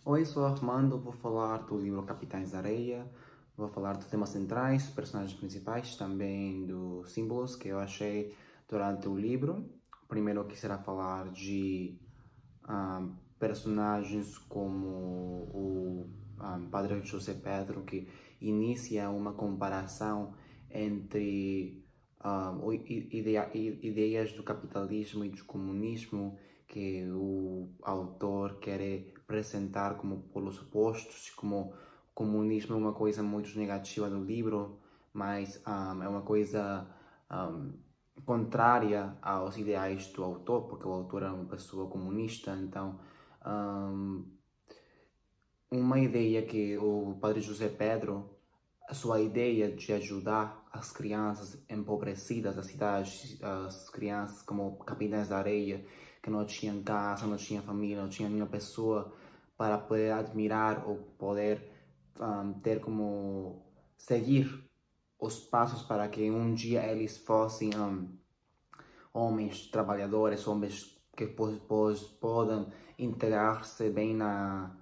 Oi, sou Armando, vou falar do livro Capitães da Areia, vou falar dos temas centrais, personagens principais, também dos símbolos que eu achei durante o livro. Primeiro eu quisiera falar de personagens como o Padre José Pedro, que inicia uma comparação entre ideias do capitalismo e do comunismo que o autor quer apresentar como polos opostos, como o comunismo é uma coisa muito negativa do livro, mas é uma coisa contrária aos ideais do autor, porque o autor é uma pessoa comunista. Então uma ideia que o Padre José Pedro, a sua ideia de ajudar as crianças empobrecidas da cidade, as crianças como Capitães da Areia, que não tinham casa, não tinham família, não tinham nenhuma pessoa para poder admirar ou poder ter como seguir os passos para que um dia eles fossem homens trabalhadores, homens que podem integrar-se bem na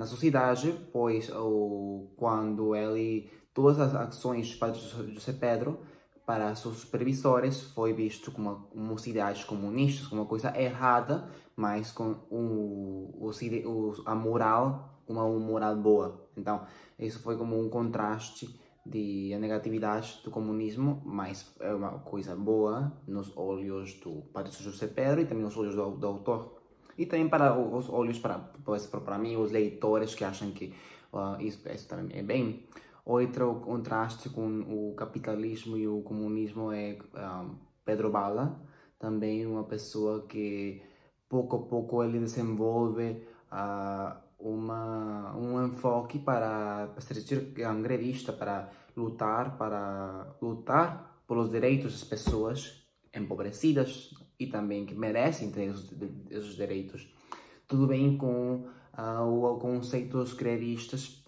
sociedade, pois quando todas as ações de Padre José Pedro para seus supervisores foi visto como ideais comunistas, como uma coisa errada, mas com a moral, uma moral boa. Então, isso foi como um contraste de a negatividade do comunismo, mas é uma coisa boa nos olhos do Padre José Pedro e também nos olhos do autor. E também para os olhos, para mim, os leitores que acham que isso também é bem. Outro contraste com o capitalismo e o comunismo é Pedro Bala, também uma pessoa que pouco a pouco ele desenvolve um enfoque para ser grevista, para lutar pelos direitos das pessoas empobrecidas e também que merecem ter esses direitos. Tudo bem com os conceitos grevistas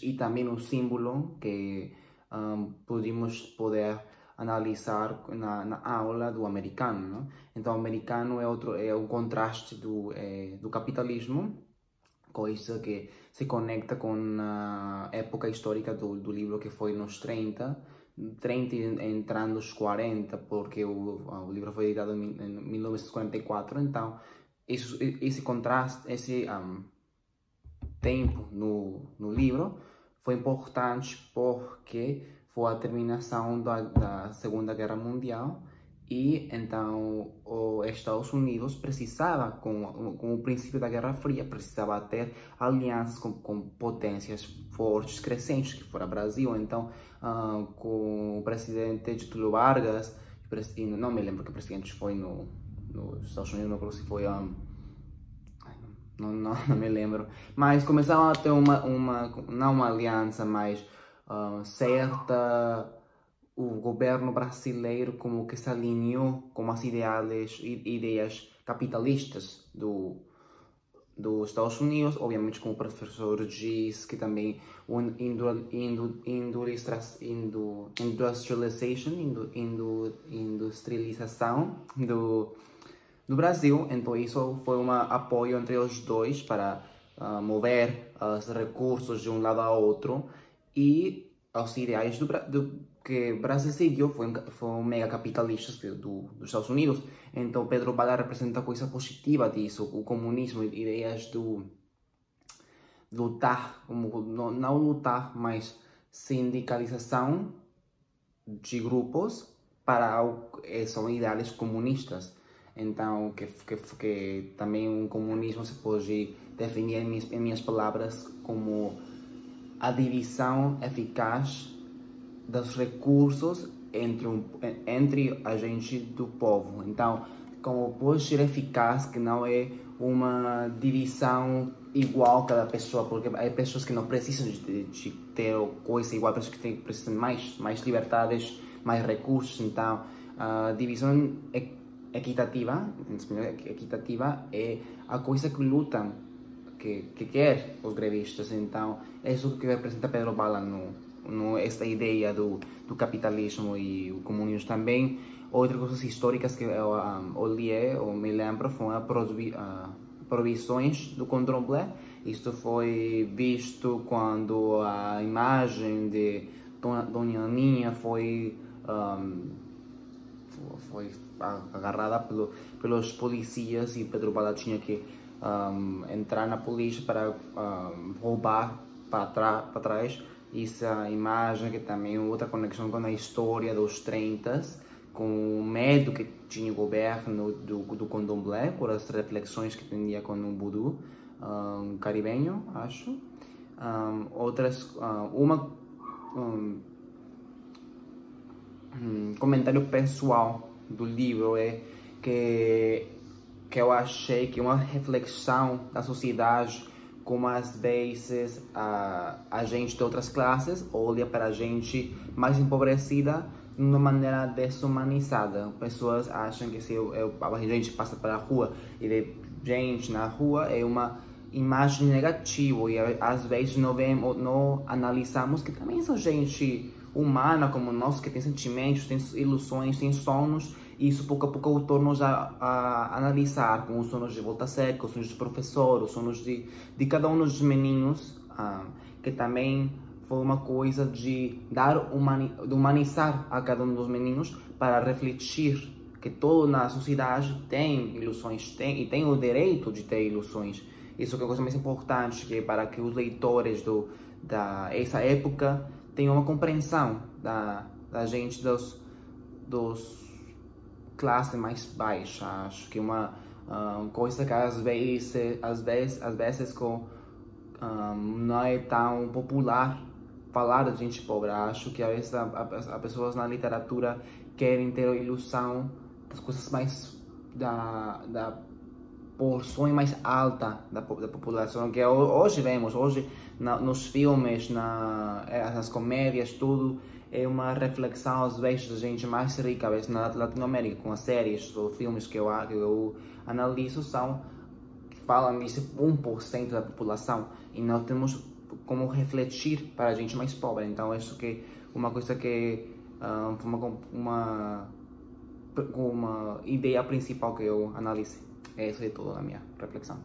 e também o símbolo que podemos poder analisar na aula do americano, não? Então, o americano é o contraste do capitalismo, coisa que se conecta com a época histórica do livro, que foi nos 30 entrando nos 40, porque o livro foi editado em 1944. Então esse contraste, esse tempo no livro foi importante porque foi a terminação da Segunda Guerra Mundial e então os Estados Unidos precisava, com o princípio da Guerra Fria, precisava ter alianças com potências fortes, crescentes, que fora Brasil. Então, com o presidente Getúlio Vargas, não me lembro que presidente foi nos Estados Unidos, não lembro se foi não me lembro, mas começaram a ter não uma aliança, mas certa. O governo brasileiro como que se alinhou com as ideias capitalistas dos Estados Unidos, obviamente com o professor Gies, que também industrialização do Brasil. Então isso foi um apoio entre os dois para mover os recursos de um lado a outro, e os ideais que o Brasil seguiu foi mega capitalista dos Estados Unidos. Então Pedro Bala representa a coisa positiva disso, o comunismo, ideias do lutar, não lutar, mas sindicalização de grupos são ideais comunistas. Então, que também um comunismo se pode definir em minhas palavras como a divisão eficaz dos recursos entre a gente do povo. Então, como pode ser eficaz, que não é uma divisão igual cada pessoa, porque há pessoas que não precisam de ter coisa igual, pessoas que precisam mais liberdades, mais recursos. Então, a divisão equitativa é a coisa que lutam, que quer os grevistas. Então, é isso que representa Pedro Bala esta ideia do capitalismo e o comunismo. Também outras coisas históricas que eu li ou me lembro foram proibições do candomblé Isto foi visto quando a imagem de Dona Aninha foi agarrada pelos polícias e Pedro Bala tinha que entrar na polícia para roubar para trás. Essa imagem que também é outra conexão com a história dos 30, com o medo que tinha o governo do candomblé, por as reflexões que tinha com o voodoo caribenho, acho. Comentário pessoal do livro é que eu achei que uma reflexão da sociedade, como às vezes a gente de outras classes olha para a gente mais empobrecida de uma maneira desumanizada. Pessoas acham que se a gente passa pela rua e vê gente na rua é uma imagem negativa, e às vezes não analisamos que também são gente humana como nós, que tem sentimentos, tem ilusões, tem sonhos, e isso pouco a pouco torna-nos a analisar com os sonhos de Volta Seca, os sonhos do professor, os sonhos de cada um dos meninos, que também foi uma coisa de de humanizar a cada um dos meninos para refletir que toda na sociedade tem ilusões, e tem o direito de ter ilusões. Isso que é a coisa mais importante, que para que os leitores dessa época tenham uma compreensão da gente dos classes mais baixas. Acho que uma coisa que às vezes não é tão popular falar da gente pobre. Acho que às vezes as pessoas na literatura querem ter a ilusão das coisas mais da porção mais alta da população, que hoje vemos, nos filmes, nas comédias, tudo é uma reflexão às vezes da gente mais rica, às vezes na Latinoamérica, com as séries ou filmes que eu analiso, que falam desse 1% da população, e nós temos como refletir para a gente mais pobre. Então isso que uma coisa que uma ideia principal que eu analisei. Isso é tudo na minha reflexão.